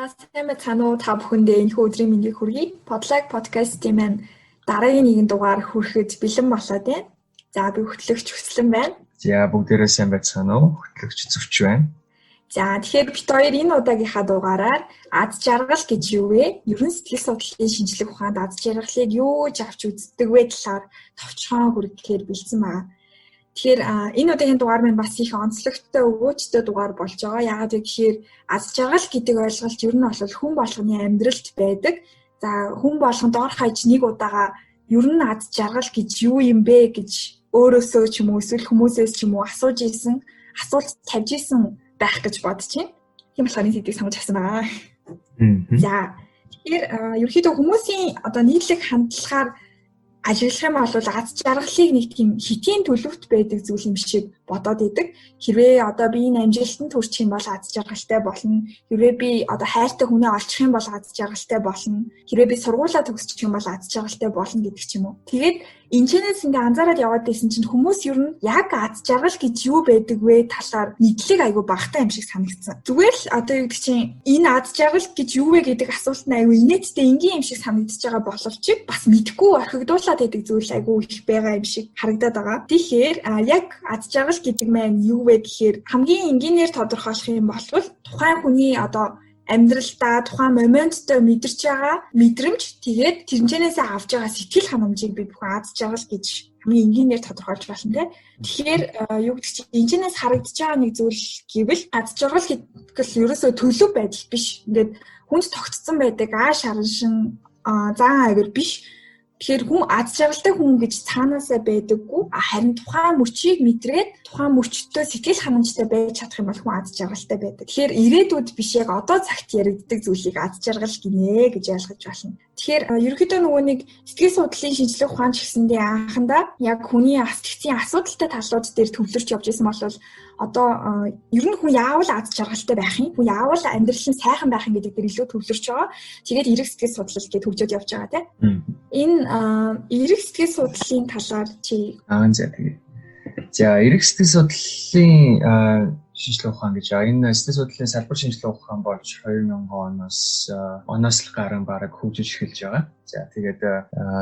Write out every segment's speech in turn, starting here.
Сайн байцгаана уу та бүхэндээ энэхүү өдрийн мэндийг хүргэе. Poдлог подкастын маань дараагийн нэгэн дугаар хүрэхэд бэлэн болоод байна. За би хөтлөгч Хүслэн байна. За бүгдээрээ сайн байцгаана уу? Хөтлөгч Зөвч байна. За тэгэхээр бид хоёр энэ удаагийнхаа дугаараар аз жаргал гэж юу вэ? Ерөн сэтгэл судлалын шинжлэх ухаанд аз жаргалыг юу ч авч үздэг вэ талаар товчхон хүргэхээр бэлдсэн байна. Тэгэхээр энэ удаагийн дугаар маань бас их онцлогтой өвөөчтэй дугаар болж байгаа. Яагаад гэхээр аз жаргал гэдэг ойлголт ер нь бол хүн болгоны амьдралд байдаг. За хүн болгонд ор хаяж нэг удаага ер нь аз жаргал гэж юу юм бэ гэж өөрөөсөө ч юм уу эсвэл хүмүүсээс ч юм уу асууж исэн, асуулт тавьж исэн байх гэж бодож байна. Тийм болохоор энэ сэдвийг сонгож авсан байна. За тэгэхээр ерөнхийдөө хүмүүсийн одоо нийтлэг хандлагаар ажиглах юм бол аз жаргалыг нэг тийм хиtiin төлөвт байдаг зүйл юм шиг бодоод идэг. Хэрвээ одоо би энэ амжилтанд хүрчих юм бол аз жаргалтай болно. Хэрвээ би одоо хайртай хүнээ олчих юм бол аз жаргалтай болно. Хэрвээ би сургуулаа төгсчих юм бол аз жаргалтай болно гэдэг ч юм уу. Тэгээд энэчнээс ингээ анзаараад яваад байсан чинь хүмүүс ер нь яг аз жаргал гэж юу байдаг вэ талаар мэдлэг айгүй багтаа юм шиг санагдсан. Зүгээр л одоо юу гэдэг чинь энэ аз жаргал гэж юу вэ гэдэг асуулт нь айгүй инээдтэй энгийн юм шиг санагдаж байгаа боловч бас мэдэхгүй орхигдуулаад байдаг зүйл айгүй их байгаа юм шиг харагдаад байгаа. Тэгэхээр яг аз жаргал гэдэг маань юу вэ гэхээр хамгийн энгийнээр тодорхойлох юм бол тухайн хүний одоо амьдралдаа тухайн моменттой мэдэрч байгаа мэдрэмж тэгээд тэрнээс авж байгаа сэтгэл ханамжийг би бүхэн аз жаргал гэж хамгийн энгийнээр тодорхойлж байна те. Тэгэхээр юу гэдэг чинь энэчнээс харагдаж байгаа нэг зүйл гэвэл аз жаргал гэдэг нь ерөөсөө төлөв байдал биш. Ингээд хүнд тогтцсон байдаг ааш хараншин зан авир биш. Тэгэхээр хүн аз жаргалтай хүн гэж цаанаасаа байдаггүй. Харин тухайн мөчийг мэдрээд тухайн мөчтөө сэтгэл ханамжтай байж чадах юм бол хүн аз жаргалтай байдаг. Тэгэхээр ирээдүйд биш яг одоо цагт яригддаг зүйлийг аз жаргал гинэ гэж ойлгож байна. Тэгэхээр ерөнхийдөө нөгөө нэг сэтгэл судлалын шинжлэх ухаан ч гэсэндээ анхандаа яг хүний сэтгцийн асуудалтай талууд дээр төвлөрч явж исэн бол одоо ер нь хүн яавал аз жаргалтай байх юм, хүн яавал амьдрал нь сайхан байх юм гэдэг дээр илүү төвлөрч байгаа. Тэгээд эрэг сэтгэл судлал гэж төвлөрж явж байгаа тийм. Энэ эрэг сэтгэл судлалын талаар чи За эрэг сэтгэл судлалын шинжлэх ухаан гэж энэ сэтгэл судлалын салбар шинжлэх ухаан болж 2000 оноос л гарan бараг хөгжиж эхэлж байгаа. За тэгээд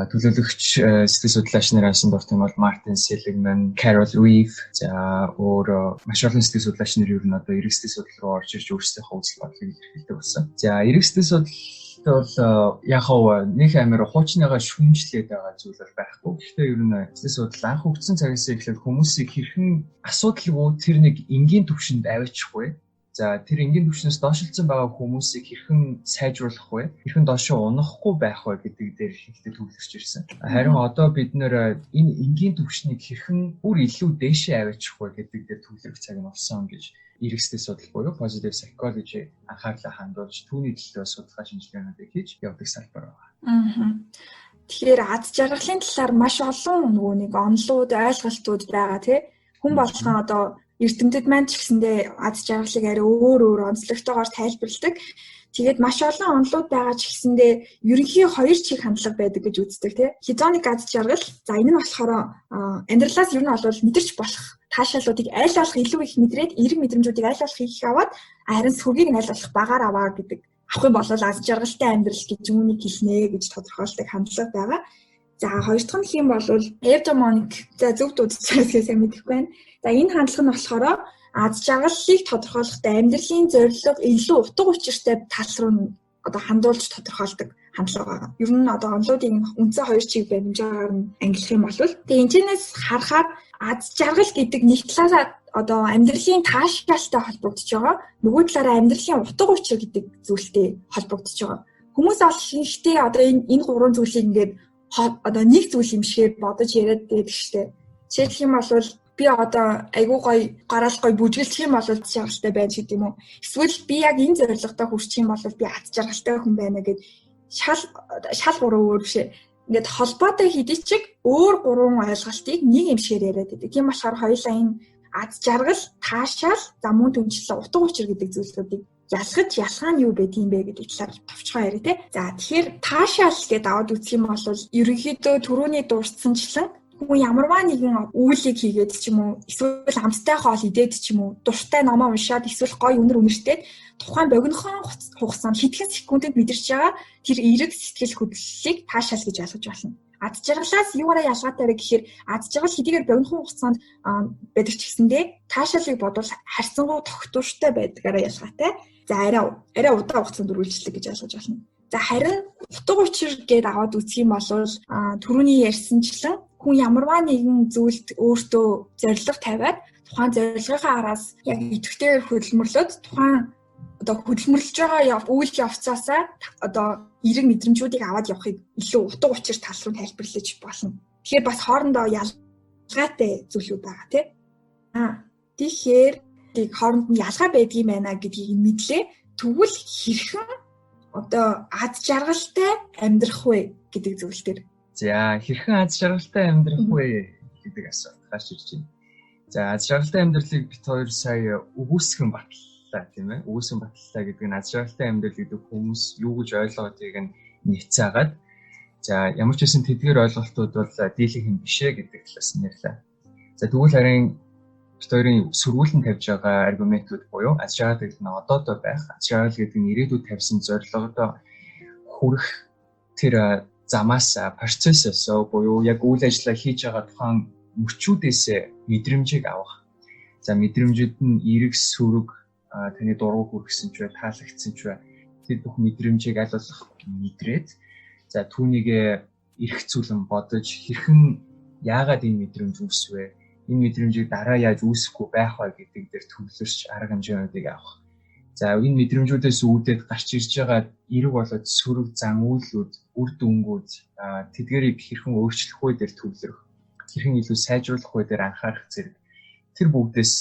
төлөөлөгч сэтгэл судлаач нараас нь дуртай бол Мартин Селигман, Carol Reeve за өөр маш олон сэтгэл судлаач нар ер нь одоо эрэг сэтгэл судлал руу орж ирж өөрсдийнхөө үзэл бодлыг илэрхийлдэг болсон. За эрэг сэтгэл судлал бол яг нэг амар хуучныгаа шүүмжлээд байгаа зүйл бол байхгүй. Гэхдээ ер нь сэтгэл судлал анх хөгжсөн цагаас эхлээд хүмүүсийг хэрхэн асуудалгүй тэр нэг энгийн түвшинд аваачихгүй. За тэр энгийн түвшнээс доошлцсон байгаа хүмүүсийг хэрхэн сайжруулах вэ? Хэрхэн доошоо унахгүй байх вэ гэдэг дээр ихэнхдээ төвлөрч ирсэн. Харин одоо бид нэр энэ энгийн түвшнийг хэрхэн бүр илүү дээшээ аваачих вэ гэдэг дээр төвлөрөх цаг нь болсон гэж эрэг сэтгэл судлал буюу positive psychology анхаарлаа хандуулж түүний төлөө судалгаа шинжилгээнүүдийг хийж явдаг салбар байна. Тэгэхээр аз жаргалын талаар маш олон нөгөө нэг онолууд, ойлголтууд байгаа тий. Хүн болгон одоо эрдэмтэд маань ч гэсэндээ аз жаргалыг арай өөр онцлогтойгоор тайлбарладаг. Тэгээд маш олон онолууд байгаа ч гэсэндээ ерөнхий хоёр чиг хандлага байдаг гэж үздэг тий. Хизооник аз жаргал. За энэ нь болохоор амьдралаас ер нь бол мэдэрч болох таашаалуудыг аль болох илүү их мэдрээд эерэг мэдрэмжүүдийг аль болох их аваад харин сүргийг аль болох багаар аваа гэдэг. Авах юм бол аз жаргалтай амьдрал гэж үүнийг хэлнэ гэж тодорхойлдог хандлага байгаа. За хоёр дахь нь хэм бол евдемоник. За зөв дуудчихсан сайн мэдэхгүй байна. За энэ хандлага нь болохоор аз жаргалыг тодорхойлохдоо амьдралын зорилго илүү утга учиртай тал руу одоо хандуулж тодорхойлдог хандлага байгаа. Ер нь одоо онолуудын үндсэн хоёр чиг баримжаагаар нь ангилах юм бол тэгээ энэчнээс харахаар аз жаргал гэдэг нэг талаараа одоо амьдралын таашаалтай холбогдож байгаа. Нөгөө талаараа амьдралын утга учир гэдэг зүйлтэй холбогдож байгаа. Хүмүүс олонхтэй одоо энэ гурван зүйлийг ингээд одоо нэг зүйл юм шигээр бодож яриад байдаг штеп. Жишээлх юм бол би одоо айгуу гоё гараал гоё бүжгэлчих юм бол жаргалтай байна ч гэдэг юм уу. Эсвэл би яг энэ зорилготой хүрчих юм бол би аз жаргалтай хүн байна гэд шал гурван өөр бишээ. Ингээд холбоотой хэдий ч өөр гурван ойлголтыг нэг юм шигээр яриад байдаг. Тийм болохоор хоёулаа энэ аз жаргал, таашаал, за мөн түнчлэн утга учир гэдэг зүйлсүүдийг ялгаа нь юу бэ тийм бэ гэдэг талаар товчхон яриа тий. За тэгэхээр таашаал гэдээ аваад үзэх юм бол ерөнхийдөө түрүүний дурдсанчлан хүн ямарваа нэгэн үйлийг хийгээд ч юм уу эсвэл амттай хоол идээд ч юм уу дуртай номоо уншаад эсвэл гоё үнэр үнэртээд тухайн богинохон хугацаанд хэдхэн секундэд мэдэрч байгаа тэр эерэг сэтгэл хөдлөлийг таашаал гэж ойлгож байна. Ад жаргалаас юугаараа ялгаатай вэ гэхээр ад жаргал хэдийгээр богинохон хугацаанд байдаг ч гэсэндээ таашаалыг бодвол харьцангуй тогтвортой байдгаараа ялгаатай. За арай удаан хугацаанд үргэлжлэх гэж ойлгож байна. За харин утга учир гээд аваад үзэх юм бол түрүүний ярьсанчлан хүн ямарваа нэгэн зүйлд өөртөө зорилго тавиад тухайн зорилгынхаа араас яг идэвхтэйгээр хөдөлмөрлөд тухайн одоо хөдөлмөрлөж байгаа үйл явцаасаа одоо эерэг мэдрэмжүүдийг аваад явахыг илүү утга учир тал руу тайлбарлаж болно. Тэгэхээр бас хоорондоо ялгаатай зүйлүүд байгаа тийм. Тэгэхээр хооронд нь ялгаа байдгийм байна гэдгийг мэдлээ. Тэгвэл хэрхэн одоо ад жаргалтай амьдрах вэ гэдэг зүйл дээр. За хэрхэн ад жаргалтай амьдрах вэ гэдэг асуулт гарч ирж байна. За ад жаргалтай амьдралыг бид хоёр сая өгөөсгөн батллаа тийм ээ. Өгөөсгөн батллаа гэдэг нь ад жаргалтай амьдрал гэдэг хүмүүс юу гэж ойлгоодгийг нь нэвцээгээд за ямар ч байсан тэдгээр ойлголтууд бол дийлэх юм бишээ гэдэг талаас нь ярьлаа. За тэгвэл харин бид хоёрын сөргүүлэн тавьж байгаа аргументууд буюу ад жаргал гэдэг нь одоодоо байх, ад жаргал гэдэг нь ирээдүйд тавьсан зорилгодоо хүрэх тэр замаас процессээс буюу яг үйл ажиллагаа хийж байгаа тухайн мөчүүдээс мэдрэмжийг авах. За мэдрэмжүүд нь эерэг сүрэг таны дургу хүргэсэн ч бай, таалагдсан ч бай. Тэр бүх мэдрэмжийг аль болох мэдрээд за түүнийг эргцүүлэн бодож хэрхэн яагаад энэ мэдрэмж үүсвэ? Энэ мэдрэмжийг дараа яаж үүсэхгүй байх вэ гэдэг дээр төвлөрч арга хэмжээнүүдийг авах. За энэ мэдрэмжүүдээс үүдээд гарч ирж байгаа эерэг болоод сөрөг зан үйлүүд, үр дүнгууд тэдгэрийг хэрхэн өөрчлөх вэ дээр төвлөрөх, хэрхэн илүү сайжруулах вэ дээр анхаарах зэрэг тэр бүгдээс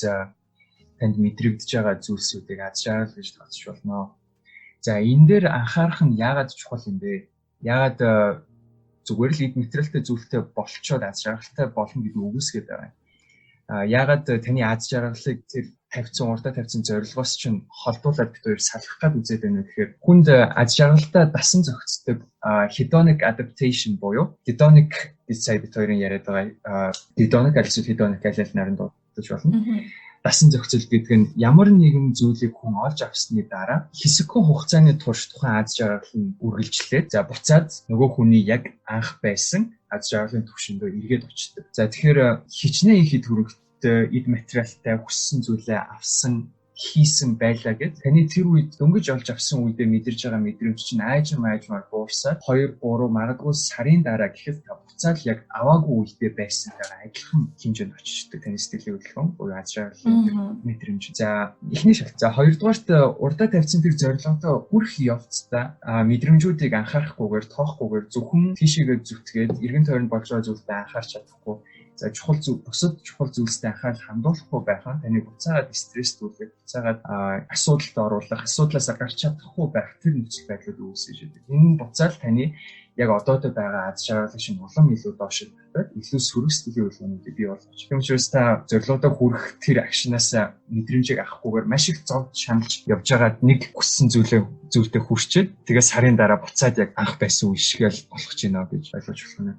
танд мэдрэгдэж байгаа зүйлсүүдийг ад жаргал гэж тооцож болно. За энэ дээр анхаарах нь яагаад чухал юм бэ? Яагаад зүгээр л эд материалтай зүйлтэй болчоод ад жаргалтай болно гэдэг үгүйсгээд байгаа юм. Яагаад таны ад жаргалыг тэр урдаа тавьсан зорилгоос чинь холдуулаад бид хоёр салах гад үзээд байна вэ гэхээр хүнд ад жаргалтай дасан зохицдог hedonic adaptation буюу hedonic гэж сая бид хоёрын яриад байгаа hedonic hedonic аль нарийн дуудаж болно. Дасан зохицол гэдэг нь ямар нэгэн зүйлийг хүн олж авсны дараа хэсэгхэн хугацааны турш тухайн ад жаргал нь үргэлжлээд за буцаад нөгөө хүний яг анх байсан ад жаргалын түвшиндөө эргээд очдог. За тэгэхээр хичнээн их төрөгтэй эд материалтай хүссэн зүйлээ авсан хийсэн байлаа гэд таны тэр үед дөнгөж олж авсан үедээ мэдэрж байгаа мэдрэмж чинь аажмаар буурсаад 2 3 магадгүй сарын дараа гэхэд буцаад яг аваагүй үедээ байсантайгаа адилхан хэмжээнд очиждаг таны сэтгэлийн хөдөлгөөн буюу ад жаргалын мэдрэмж. За эхний шалт. За хоёрдугаарт урдаа тавьсан тэр зорилготой хүрэх явцдаа мэдрэмжүүдийг анхаарахгүйгээр тоохгүйгээр зөвхөн тийшээгээ зүтгээд эргэн тойронд болж байгаа зүйлдээ анхаарч чадахгүй. За бусад чухал зүйлстэй анхаарал хандуулахгүй байхаа таны буцаагаад стресстүүлэх, буцаагаад асуудалд оруулах, асуудлаасаа гарч чадахгүй байх тэр нөхцөл байдлууд үүсэж идэг. Энэ буцаал таны яг одоодоо байгаа ад жаргалын шин улам илүү доош тавьад илүү сөрөг сэтгэлийн хөдөлгөөнүүдийг бий болгож. Тийм учраас та зорилгодоо хүрэх тэр акшнаас мэдрэмжийг авахгүйгээр маш их зовж шаналж явж байгаад нэг хүссэн зүйлтэй хүрчээд тэгээ сарын дараа буцаад яг анх байсан үе шигээл болох ч гинэ гэж ойлгож байна.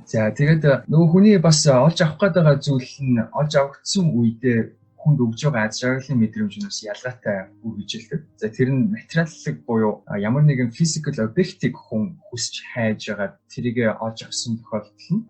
За тэгээд нөгөө хүний бас олж авах гээд байгаа зүйл нь олж авагдсан үедээ хүнд өгж байгаа ад жаргалын мэдрэмжнээс ялгаатай үргэлжилдэг. За тэр нь материаллык буюу ямар нэгэн physical object-ийг хүн хүсч хайж байгаа тэрийг олж авсан тохиолдол нь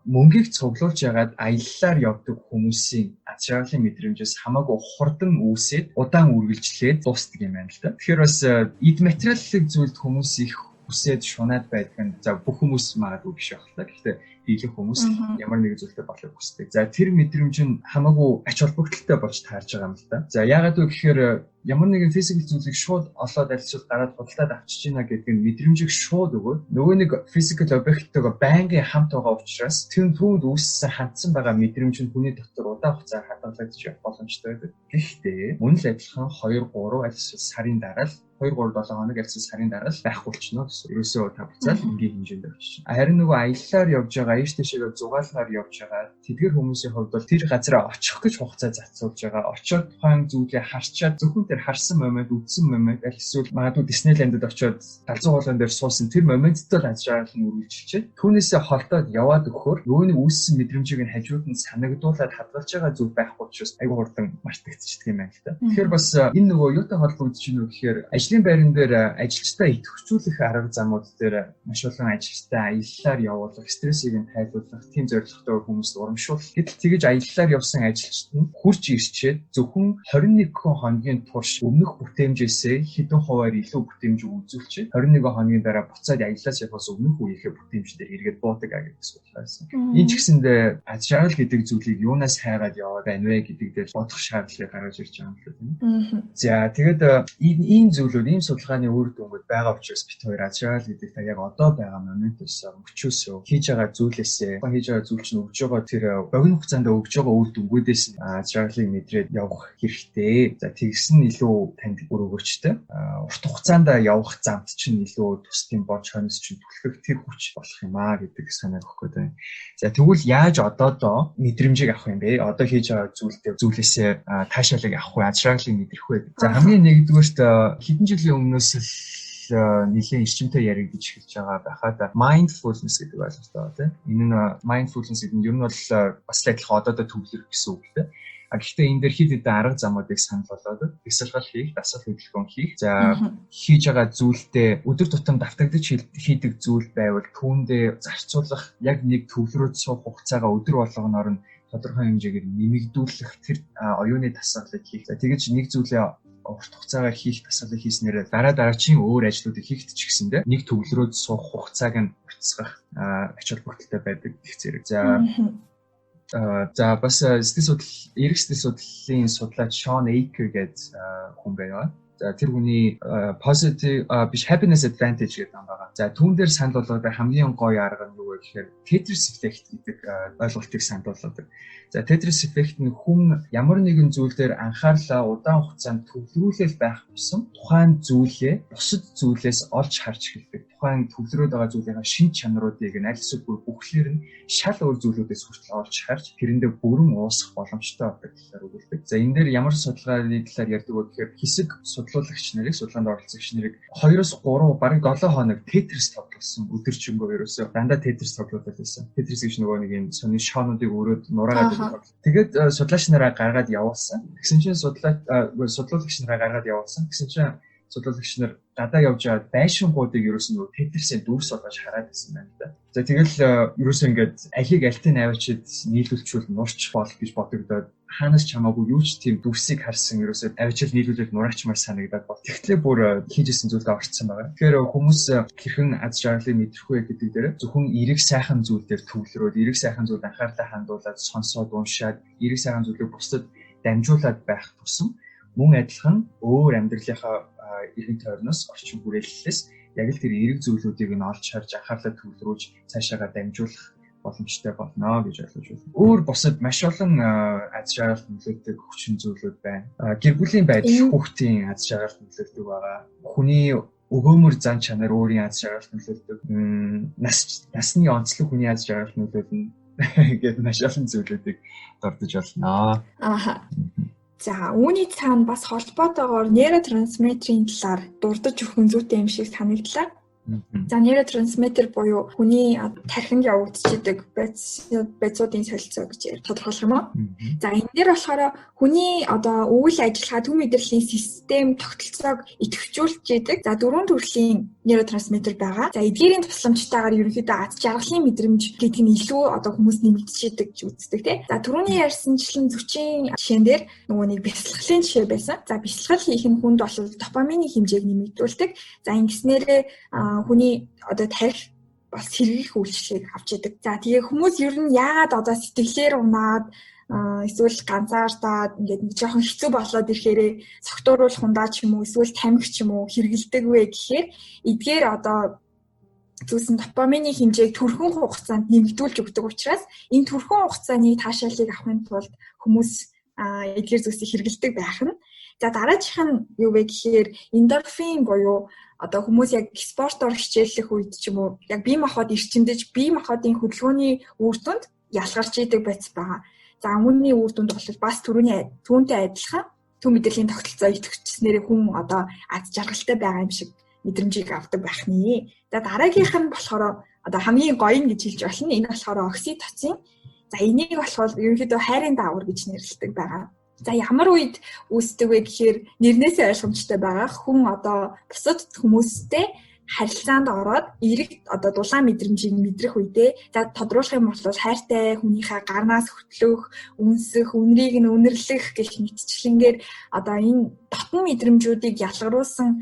мөнгийг цуглуулж ягаад аяллаар явдаг хүмүүсийн ад жаргалын мэдрэмжээс хамаагүй хурдан үүсээд удаан үргэлжлээд дуустдаг юм байна л да. Тэгэхээр бас эд материаллык зүйлд хүмүүс их хүсээд шунаад байдаг нь за бүх хүмүүс магадгүй биш байх л та. Гэхдээ дийлэх хүмүүс ямар нэгэн зүйлтэй болохыг хүсдэг. За тэр мэдрэмж нь хамаагүй ач холбогдолтой болж таарж байгаа юм л да. За яагаад вэ гэхээр ямар нэгэн физикал зүйлийг шууд олоод альчилж гараад худалдаад авчиж гинэ гэдэг нь мэдрэмжийг шууд өгөөд нөгөө нэг физикал объекттойгоо байнгын хамт байгаа учраас тэр түүнд үүссэн хандсан байгаа мэдрэмж нь хүний дотор удаан хугацаар хадгалагдаж явах боломжтой байдаг. Гэхдээ мөн л адилхан 2 3 аль эсвэл сарын дараа л 2-3-7 хоног альсс сарын дараа л байхгүй болчихно гэсэн. Ерөөсөө та буцаал энгийн хэмжээнд орчих. Харин нөгөө аяллаар явж байгаа, ийш тийшээ зугаалгаар явж байгаа тэдгэр хүмүүсийн хувьд бол тэр газараа очих гэж хугацаа зарцуулж байгаа. Очоод тухайн зүйлээ харчаад зөвхөн тэр харсан момент, үзсэн момент эсвэл магадгүй Диснейлендэд очоод галзуу хоолойн дээр суусан тэр моменттой л аз жаргал нь үргэлжилчихэд түүнээсээ холдоод яваад өгөхөөр нөгөөний үүссэн мэдрэмжийг нь хажууд нь санагдуулаад хадгалж байгаа зүйл байхгүй учраас айгүй хурдан мартагдчихдаг юм байна л да. Тэгэхээр бас энэ нөгөө юутай холбогдож байна вэ гэхээр ажлын байран дээр ажилчдаа идэвхжүүлэх арга замууд дээр маш олон ажилчдаа аяллаар явуулах, стрессийг нь тайлбарлах, тийм зорилготой хүмүүст урамшуулах. Гэтэл тэгэж аяллаар явсан ажилчид нь хурж ирчээд зөвхөн 21 хоногийн турш өмнөх бүтээмжээсээ хэдэн хувиар илүү бүтээмж үзүүлчихэд 21 хоногийн дараа буцаад аяллаас явахаас өмнөх үеийнхээ бүтээмжээр эргээд буудаг гэж судалсан. Энэ ч гэсэндээ аз жаргал гэдэг зүйлийг юунаас хайгаад яваад байна вэ гэдэг дээр бодох шаардлагыг гаргаж ирж байгаа юм л тийм. За тэгээд ийм зүйлүүд, ийм судалгааны үр дүнгууд байгаа учраас бид хоёр аз жаргал гэдэг та яг одоо байгаа моментоос мөчөөсөө хийж байгаа зүйлээсээ хийж байгаа зүйл чинь өгж байгаа тэр богино хугацаанд өгж байгаа үр дүнгуудээс нь аз жаргалыг мэдрээд явах хэрэгтэй. За тэгсэн илүү танд бүр өгөөчтэй. Урт хугацаанд явах замд чинь илүү тусдын болж хойноос чинь түлхэх тэр хүч болох юм аа гэдэг санаа өгөх гээд байна. За тэгвэл яаж одоодоо мэдрэмжийг авах юм бэ? Одоо хийж байгаа зүйлээсээ таашаалыг авах вэ? Аз жаргалыг мэдрэх вэ? За хамгийн нэгдүгээрт хэдэн жилийн өмнөөс л нэлийн эрчимтэй яригдж эхэлж байгаа байхад mindfulness гэдэг ойлголттой байна тийм. Энэ нь mindfulness гэдэг нь ер нь бол бас л адилхан одоодоо төвлөрөх гэсэн үг тийм. Гэхдээ энэ дээр хэд хэдэн арга замуудыг санал болгоод бясалгал хийх, дасгал хөдөлгөөн хийх. За хийж байгаа зүйлдээ өдөр тутам давтагдж хийдэг зүйл байвал түүндээ зарцуулах яг нэг төвлөрөөд суух хугацаагаа өдөр болгоноор нь тодорхой хэмжээгээр нэмэгдүүлэх тэр оюуны дасгалыг хийх. За тэгэж нэг зүйлээ урт хугацаагаар хийх дасгалыг хийснээр дараагийн өөр ажлуудыг хийхэд ч гэсэндээ нэг төвлөрөөд суух хугацааг нь уртасгах ач холбогдолтой байдаг гэх зэрэг. За бас эрх сэтгэл судлалын судлаач Шон Эйкер гэдэг хүн байна. За тэр хүний positive биш happiness advantage гэдэг юм байна. За түүн дээр санал болгоод хамгийн гоё арга нь юу вэ гэхээр Tetris effect гэдэг ойлголтыг санал болгоод. За Tetris effect нь хүн ямар нэгэн зүйл дээр анхаарлаа удаан хугацаанд төвлөрүүлэл байх тусам тухайн зүйлээ бусад зүйлээс олж харж эхэлдэг. Тухайн төвлөрөөд байгаа зүйлийн шин чанаруудыг аль эсвэл бүхлээр нь шал өөр зүйлүүдээс хүртэл олж харж тэрэндээ бүрэн уусгах боломжтой байдаг талаар өгүүлдэг. За энэ дээр ямар судалгааны талаар ярьдаг вэ гэхээр хэсэг судлуулагч нарыг, судалгаанд оролцогч нарыг 2-3 бараг 7 хоног Tetris тоглосон. Өдөржингөө ерөөсөө дандаа Tetris тоглоод байсан. Tetris гэж нөгөө нэг юм сони шоонуудыг өрөөд нураагаад байдаг. Тэгээд судлаач нараа гаргаад явуулсан. Тэгсэн чинь судлуулагч нараа гаргаад явуулсан. Тэгсэн чинь судлуулагч нар гадаа явж байгаа байшингуудыг ерөөсөө нөгөө Tetris-ийн дүрс болгож хараад байсан байна да. За тэгэл ерөөсөө ингээд алийг альтын авчид нийлүүлчихвэл нурч бол гэж бодогдоод хаанаас ч хамаагүй юу ч тийм дүрсийг харсан ерөөсөө авчил нийлүүлэл нураачмаар санагдаад бол тэгтлээ бүр хийжсэн зүйлдээ орцсон байгаа. Тэгэхээр хүмүүс хэрхэн аз жаргалыг мэдрэх вэ гэдэг дээр зөвхөн эрэг сайхан зүйл дээр төвлөрөөд эрэг сайхан зүйлд анхаарлаа хандуулаад сонсоод уншаад эрэг сайхан зүйлийг бусдад дамжуулаад байх тусам мөн адилхан өөр амьдралынхаа эргэн тойрноос орчин хүрээллээс яг л тэр эрэг зүйлүүдийг нь олж харж анхаарлаа төвлөрүүлж цаашаагаа дамжуулах боломжтой болно гэж ойлгож байна. Өөр бусад маш олон аз жаргалд нөлөөлдөг хүчин зүйлүүд байна. Гэр бүлийн байдал хүүхдийн аз жаргалд нөлөөлдөг байгаа. Хүний өгөөмөр зан чанар өөрийн аз жаргалд нөлөөлдөг. Насны онцлог хүний аз жаргалд нөлөөлнө гэдэг маш олон зүйлүүдийг дурдж байна. За үүний цаана бас холбоотойгоор нейротрансмиттерийн талаар дурдж өгөх зүйтэй юм шиг санагдлаа. За нейротрансмиттер буюу хүний тархинд явагдчихдаг байцуудын солилцоо гэж тодорхойлох юм уу? За энэ дээр болохоор хүний одоо үйл ажиллагаа төв мэдрэлийн систем тогтолцоог идэвхжүүлж идэг. За 4 төрлийн нейротрансмиттер байгаа. За эдгээрийн тусламжтайгаар ерөнхийдөө аз жаргалын мэдрэмж гэдэг нь илүү одоо хүмүүс нэмэгдчихэдэг гэж үздэг тийм. За түрүүний ярьсанчлан зүчийн жишээн дээр нөгөө нэг бясалгалын жишээ байсан. За бясалгал хийх нь хүнд бол допамины хэмжээг нэмэгдүүлдэг. За ингэснээрээ хүний одоо тарих бас сэргийх үйлчлэгийг авч идэг. За тэгээ хүмүүс ер нь яагаад одоо сэтгэлээр унаад эсвэл ганцаардаад ингээд нэг жоохон хэцүү болоод ирэхээрээ согтууруулах ундаа ч юм уу эсвэл тамхи ч юм уу хэргэлдэг вэ гэхээр эдгээр одоо зүйлсэн допамины хэмжээг түрхэн хугацаанд нэмэгдүүлж өгдөг учраас энэ түрхэн хугацааны таашаалыг авахын тулд хүмүүс эдгээр зүйлсийг хэргэлдэг байх нь. За дараагийнх нь юу вэ гэхээр эндорфин буюу одоо хүмүүс яг спортоор хичээллэх үед ч юм уу яг бие махбод эрчимдэж бие махбодын хөдөлгөөний үр дүнд ялгарч идэг байц байгаа. За үүний үр дүнд бол бас түүнтэй адилхан төв мэдрэлийн тогтолцоо идэвхжснээр хүн одоо аз жаргалтай байгаа юм шиг мэдрэмжийг авдаг байх нэ. За дараагийнх нь болохоор одоо хамгийн гоё нь гэж хэлж болно. Энэ болохоор окситоцин. За энийг болохоор ерөнхийдөө хайрын даавар гэж нэрлэдэг байгаа. За ямар үед үүсдэг вэ гэхээр нэрнээсээ ойлгомжтой байгаа. Хүн одоо бусад хүмүүстэй харилцаанд ороод эерэг одоо дулаан мэдрэмжийг мэдрэх үедээ за тодруулах юм бол хайртай хүнийхээ гарнаас хөтлөх, үнсэх, үнрийг нь үнэрлэх гэх мэтчлэнгээр одоо энэ дотн мэдрэмжүүдийг ялгаруулсан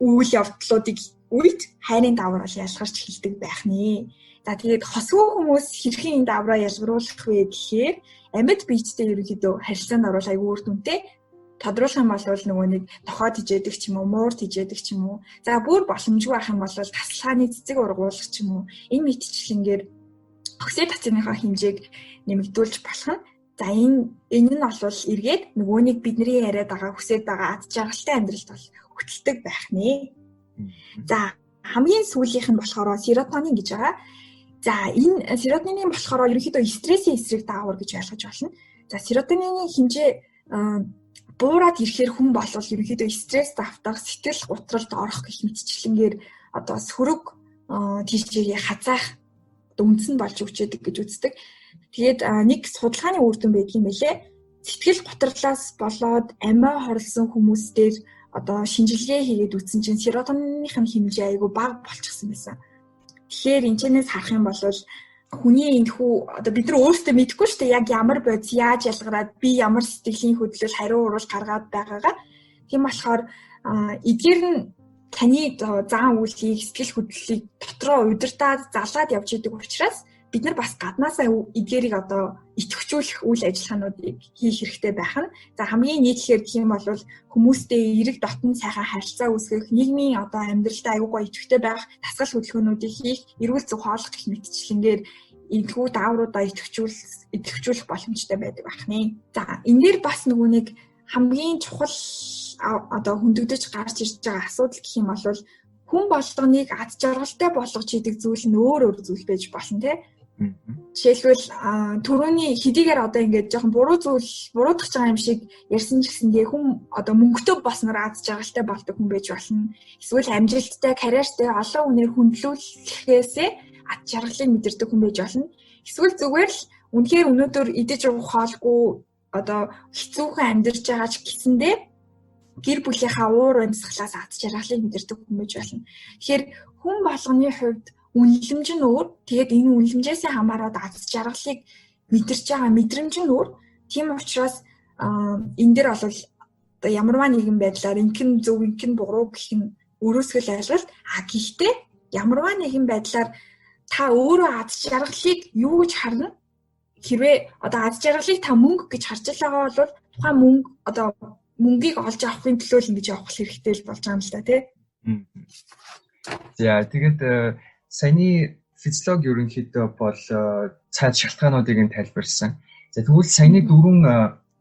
үйл явдлуудыг үед хайрын даавар бол ялгарч эхэлдэг байх нэ. За тэгээд хосгүй хүмүүс хэрхэн энэ даавраа ялгаруулах вэ гэхээр амьд биеттэй ерөнхийдөө харилцаанд оруулах аягүй үр дүнтэй. Тодруулах юм бол нөгөө нэг тохоод хижээдэг ч юм уу, муурд хижээдэг ч юм уу. За бүр боломжгүй ах юм бол тасалгааны цэцэг ургуулах ч юм уу. Энэ мэтчлэнгээр окситоциныхаа хэмжээг нэмэгдүүлж болох нь. За энэ нь бол эргээд нөгөөнийг бидний яриад байгаа хүсэж байгаа аз жаргалтай амьдралд бол хөтэлдэг байх нэ. За хамгийн сүүлийнх нь болохоор серотонин гэж байгаа. За энэ серотонин болохоор ерөнхийдөө стрессийн эсрэг даавар гэж ойлгож болно. За серотонины хэмжээ буураад ирэхээр хүн болвол ерөнхийдөө стресс давтах, сэтгэл гутралд орох гэх мэтчлэнгээр одоо сөрөг тийшээ хазаах үндэс нь болж өгчээдэг гэж үздэг. Тэгээд нэг судалгааны үр дүн байдаг юм байлээ. Сэтгэл гутралаас болоод амиа хорлсон хүмүүс дээр одоо шинжилгээ хийгээд үзсэн чинь серотониных нь хэмжээ айгүй бага болчихсон байсан. Тэгэхээр энэчнээс харах юм бол хүний энэхүү одоо бид нар өөрсдөө мэдэхгүй шүү дээ яг ямар бодис яаж ялгараад би ямар сэтгэлийн хөдлөл хариу урвал гаргаад байгаагаа. Тийм болохоор эдгээр нь таны заан үйлийг сэтгэл хөдлөлийг дотроо удирдаад залгаад явж идэг учраас бид нар бас гаднаасаа эдгээрийг одоо идэвхжүүлэх үйл ажиллагаануудыг хийх хэрэгтэй байх нь. За хамгийн нийтлэхээр гэх юм бол хүмүүстэй эерэг дотн сайхан харилцаа үүсгэх, нийгмийн одоо амьдралдаа аюу гоо идэвхтэй байх, дасгал хөдөлгөөнүүдийг хийх, эрүүл зөв хооллох гэх мэтчлэнгээр энэхүү даавруудаа идэвхжүүлэх боломжтой байдаг байх нэ. За энэ дээр бас нөгөө нэг хамгийн чухал одоо хөндөгдөж гарч ирж байгаа асуудал гэх юм бол хүн болгоныг аз жаргалтай болгож идэг зүйл нь өөр зүйл байж болно те. Жишээлбэл түрүүний хэдийгээр одоо ингээд жоохон буруудах байгаа юм шиг ярьсан ч гэсэндээ хүн одоо мөнгөтэй босноор аз жаргалтай болдог хүн байж болно. Эсвэл амжилттай, карьертэй олон хүнээр хүндлүүлэхээсээ аз жаргалыг мэдэрдэг хүн байж болно. Эсвэл зүгээр л үнэхээр өнөөдөр идэж уух хоолгүй одоо хэцүүхэн амьдарч байгаа ч гэсэндээ гэр бүлийнхаа уур амьсгалаас аз жаргалыг мэдэрдэг хүн байж болно. Тэгэхээр хүн болгоны хувьд үнэлэмж нь өөр. Тэгээд энэ үнэлэмжээс хамаарат аз жаргалыг мэдэрч байгаа мэдрэмж нь өөр. Тийм учраас энэ дэр бол ямарваа нэгэн байдлаар инхэн зөв инхэн буруу гэх нь өрөөсгөл айлгалт. Гэхдээ ямарваа нэгэн байдлаар та өөрөө аз жаргалыг юу гэж харна? Хэрвээ одоо аз жаргалыг та мөнгө гэж харж байгаа бол тухайн мөнгийг олж авахын төлөө л ингэж явах хэрэгтэй л болж байгаа юм л да тий. За тэгээд саяны физиологи ерөнхийдөө бол цаад шалтгаануудыг нь тайлбарлсан. За тэгвэл саяны дөрвөн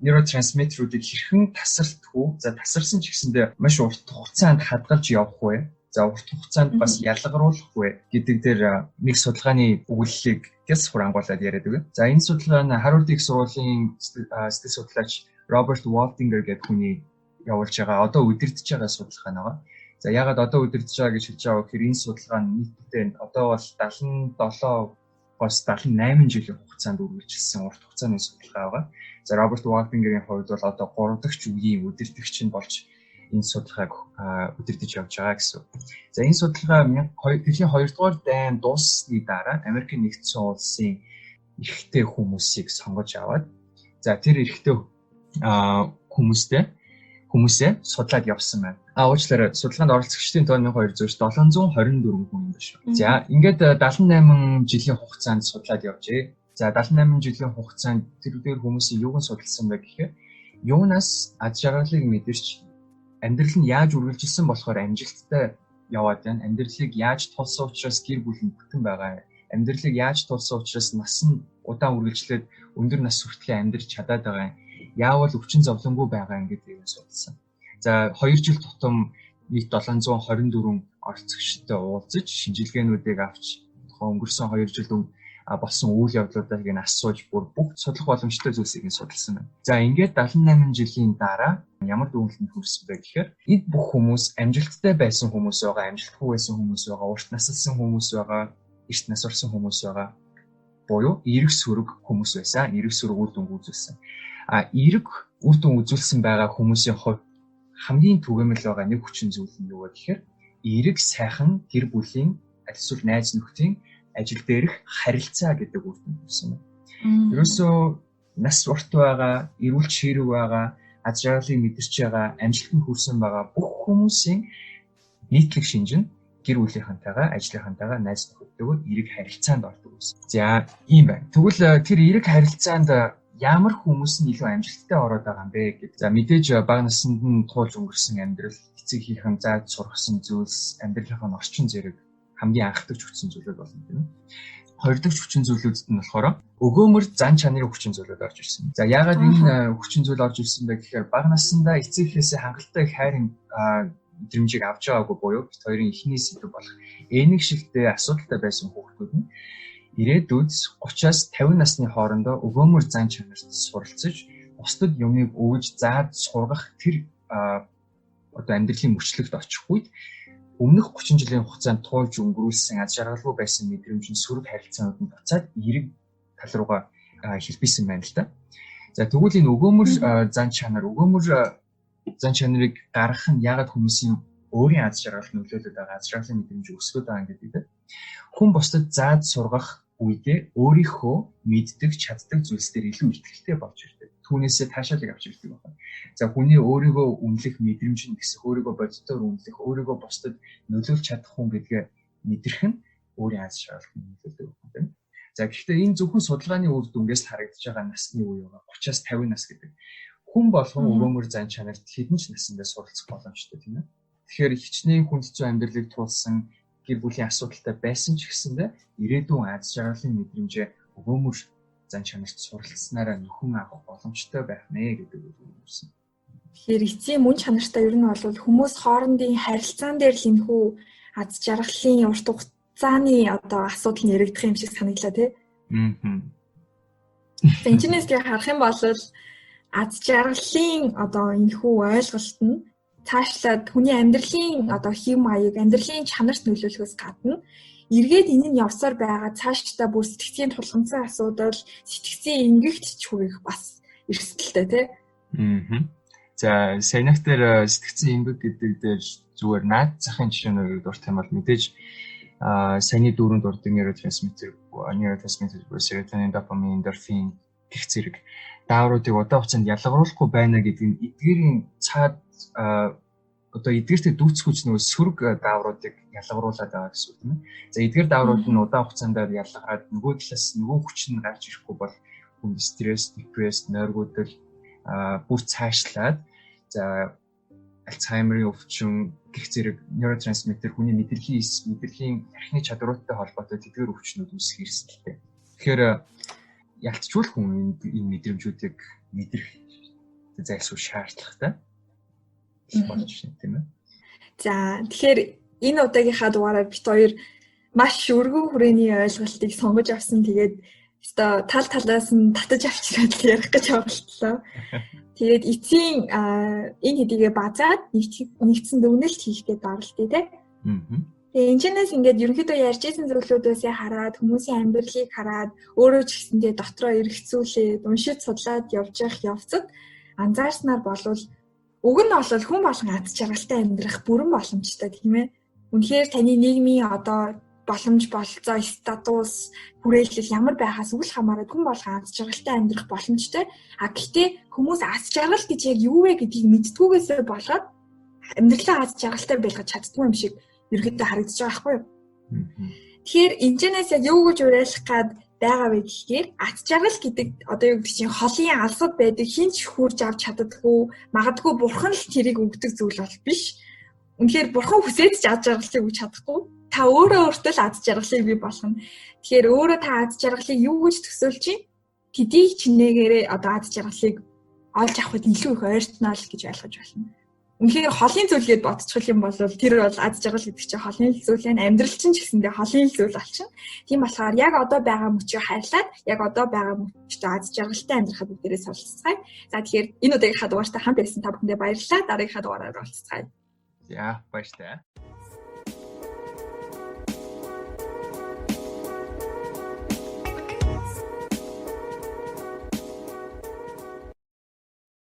нейротрансмиттеруудыг хэрхэн тасардгүй? За тасарсан ч гэсэндээ маш урт хугацаанд хадгалж явах вэ? За урт хугацаанд бас ялгаруулах вэ гэдэг дээр нэг судалгааны өгүүллийг гяс хурангуулад яриад өгөө. За энэ судалгаа нь Harvard их сургуулийн сэтгэл судлаач Роберт Waldinger гэдэг хүний явуулж байгаа одоо удирдах байгаа судалгаа нэг. За ягаад одоо удирдах байгаа гэж хэлж байгаа гэхээр энэ судалгаа нь нийтдээ одоо бол 77-оос 78 жилийн хугацаанд үргэлжилсэн урт хугацааны судалгаа байгаа. За Роберт Waldinger-ийн хувьд бол одоо 3 дахь үеийн удирдагч нь болж энэ судалгааг удирдах явж байгаа гэсэн. За энэ судалгаа 2002 дугаар дайн дууссаны дараа Америкийн нэгдсэн улсын эрэгтэй хүмүүсийг сонгож аваад за тэр эрэгтэй хүмүүсээ судлаад явсан байна. Уучлаарай судалгаанд оролцогчдын тоон 1200-724 хүн юм байна шүү. За ингээд 78 жилийн хугацаанд судлаад явжээ. За 78 жилийн хугацаанд тэр хүмүүсийн юуг нь судалсан бэ гэхээр юунаас аз жаргалыг мэдэрч амьдрал нь яаж үргэлжилсэн болохоор амжилттай яваад байна. Амьдралыг яаж тулсан учраас гэр бүл нь бүтэн байгаа. Амьдралыг яаж тулсан учраас нас нь удаан үргэлжлээд өндөр нас хүртэл амьдрч чадаад байгаа. яавал өвчин зовлонгүй байгаа гэдгийг судалсан. За 2 жил тутам нийт 724 оролцогчтой уулзаж шинжилгээнүүдийг авч өнгөрсөн 2 жил болсон үйл явдлуудыг асууж бүх судлах боломжтой зүйлсийг судалсан байна. За ингээд 78 жилийн дараа ямар дүгнэлтэнд хүрсэн бэ гэхээр эд бүх хүмүүс амжилттай байсан хүмүүс байгаа, амжилтгүй байсан хүмүүс байгаа, урт насалсан хүмүүс байгаа, эрт нас орсон хүмүүс байгаа. Буюу эрг сүрэг хүмүүс байсан. Эрг сүрэг үр дүн үзүүлсэн. Эрг үр дүн үзүүлсэн байгаа хүмүүсийн хувьд хамгийн түгээмэл байгаа нэг хүчин зүйл нь юу вэ гэхээр эрг сайхан гэр бүлийн эсвэл найз нөхдийн ажил дээрх харилцаа гэдэг үр дүн үүсэн байна. Ерөөсөө нас урт байгаа, эрүүл чирэг байгаа, аз жаргалыг мэдэрч байгаа, амжилтанд хүрсэн байгаа бүх хүмүүсийн нийтлэг шинж нь гэр бүлийнхэнтэйгээ, ажлынхантайгаа, найз нөхөдтэйгээ эрэг харилцаанд ордог гэсэн. За ийм байна. Тэгвэл тэр эрэг харилцаанд ямар хүмүүс нь илүү амжилттай ороод байгаа юм бэ гэдэг. За мэдээж бага наснд нь туулж өнгөрсөн амьдрал, эцэг хийхэн зааж сургасан зүйлс, амьдралынхаа орчин зэрэг хамгийн анхдагч хүчин зүйлүүд болно тийм ээ. Хоёр дахь хүчин зүйлүүдэд нь болохоор өгөөмөр зан чанарын хүчин зүйлүүд орж ирсэн. За яагаад энэ хүчин зүйл орж ирсэн бэ гэхээр бага наснда эцэг эхээсээ хангалттай хайрын мэдрэмжийг авч байгаагүй буюу бит хоёрын эхний сэдв болох энийг шигтэй асуудалтай байсан хүүхдүүд нь ирээдүйд 30-аас 50 насны хоорондоо өгөөмөр зан чанарт суралцж бусдад юмыг өгж зааж сургах тэр амьдралын мөчлөгт очих үед өмнөх 30 жилийн хугацаанд туулж өнгөрүүлсэн аз жаргалгүй байсан мэдрэмж нь сөрөг харилцаанууд нь буцаад эрэг тал руугаа хэлбэсэн байна л да. За тэгвэл энэ өгөөмөр зан чанарыг гаргах нь яагаад хүмүүсийн өөрийн аз жаргалд нөлөөлөд байгаа аз жаргалын мэдрэмж өсгöd байгаа гэдэг. Хүн бусдад зааж сургах үедээ өөрийнхөө мэддэг, чаддаг зүйлс дээр илүү ихтэй болж ирдэг. Түүнээсээ таашаалыг авч ирдэг байна. За хүний өөрийгөө үнэлэх мэдрэмж нь гэсэн өөрийгөө бодитоор үнэлэх, өөрийгөө бусдад нөлөөлж чадах хүн гэдгээ мэдрэх нь өөрийн аз жаргалд нөлөөлдөг байна. За гэхдээ энэ зөвхөн судалгааны үр дүнгээс харагдаж байгаа насны үе байгаа 30-аас 50 нас гэдэг. Хүн болгон өгөөмөр зан чанарт хэдэн ч насндаа суралцах боломжтой тийм ээ. Тэгэхээр хичнээн хүндэцүү амьдралыг туулсан гэр бүлийн асуудалтай байсан ч гэсэндээ ирээдүйн аз жаргалын мэдрэмжээ өгөөмөр зан чанарт суралцсанаараа нөхөн авах боломжтой байх нэ гэдэг үг үүсэн. Тэгэхээр эцсийн мөн чанартай ер нь бол хүмүүс хоорондын харилцаан дээр л энэхүү аз жаргалын урт хугацааны асуудал нь яригдах юм шиг санагдлаа тий. Тэнцэнэсгээ харах юм бол аз жаргалын энэхүү ойлголт нь цаашлаад хүний амьдралын хэв маяг, амьдралын чанарт нөлөөлөхөөс гадна эргээд энэ нь явсаар байгаа цаашдаа бүр сэтгцийн тулгамдсан асуудал, сэтгцийн эмгэгт ч хүрэх бас эрсдэлтэй тий. За саяных дээр сэтгцийн эмгэг гэдэг дээр зүгээр наад захын жишээнүүд дуртай юм бол мэдээж саяны дөрөнд дурдаг нейротрансмиттер, серотонин, допамин, эндорфин гэх зэрэг даавруудыг удаан хугацаанд ялгаруулахгүй байна гэдэг нь эдгээрийн цаад эдгээртэй дүүцгүүч нөгөө сөрөг даавруудыг ялгаруулад байгаа гэсэн үг юм. За эдгээр дааврууд нь удаан хугацаанд ялгараад нөгөө талаас нөгөө хүч нь гарч ирэхгүй бол хүн стресс, депресс, нойргуудал бүр цаашлаад за Альцгеймерийн өвчин гэх зэрэг нейротрансмиттер хүний мэдрэлийн архины чадваруудтай холбоотой тэдгээр өвчнүүд үүсэх эрсдэлтэй. Тэгэхээр ялцчгүй хүн энэ мэдрэмжүүдийг мэдрэх зайлшгүй шаардлагатай болж байна тийм ээ. За тэгэхээр энэ удаагийнхаа дугаараар бит хоёр маш өргөн хүрээний ойлголтыг сонгож авсан. Тэгээд тал талаас нь татаж авчираад ярих гэж оролдлоо. Тэгээд эцсийн энэ хэдийгээ базаад нэгдсэн дүгнэлт хийхдээ даралтыг тий. Тэгээ энэчнээс ингээд ерөнхийдөө ярьж исэн зүйлүүдээсээ хараад хүмүүсийн амьдралыг хараад өөрөө ч гэсэндээ дотроо эргэцүүлээд уншиж судлаад явж явцад анзаарснаар болвол уг нь бол хүн болгон аз жаргалтай амьдрах бүрэн боломжтой тийм ээ. Үнэхээр таны нийгмийн боломж болцоо статус хүрээлэл ямар байхаас үл хамааран хүн болгон аз жаргалтай амьдрах боломжтой. Гэхдээ хүмүүс аз жаргал гэж яг юу вэ гэдгийг мэдтгүйгээсээ болоод амьдралаа аз жаргалтай байлгаж чаддгүй юм шиг ерөөдөө харагдаж байгаа байхгүй юу? Тэгэхээр энэчнээс яг юу гэж уриалах гад байгаа вэ гэхээр аз жаргал гэдэг юу гэдэг чинь холын алсад байдаг хинч хурж авч чаддаггүй магадгүй бурхан л тэрийг өгдөг зүйл бол биш. Үнэхээр бурхан хүсээд ч аз жаргалыг өгч чадахгүй. Та өөртөө л аз жаргалыг бий болгоно. Тэгэхээр өөрөө та аз жаргалыг юу гэж төсөөлж чинь тэдийг чинээгээрээ аз жаргалыг олж авахд илүү их ойртноо л гэж ойлгож байна. Үнэхээр холын зүйл гэдээ бодчих юм бол тэр бол аз жаргал гэдэг чинь холын зүйл энэ амьдрал чинь ч гэсэндээ холын зүйл болчихно. Тийм болохоор яг одоо байгаа мөчөө хайрлаад яг одоо байгаа мөчтэй аз жаргалтай амьдрахад бүгдээрээ суралцгаая. За тэгэхээр энэ удаагийнхаа дугаартай хамт байсан та бүхэндээ баярлалаа. Дараагийнхаа дугаараар уулзцгаая. За баярлалаа.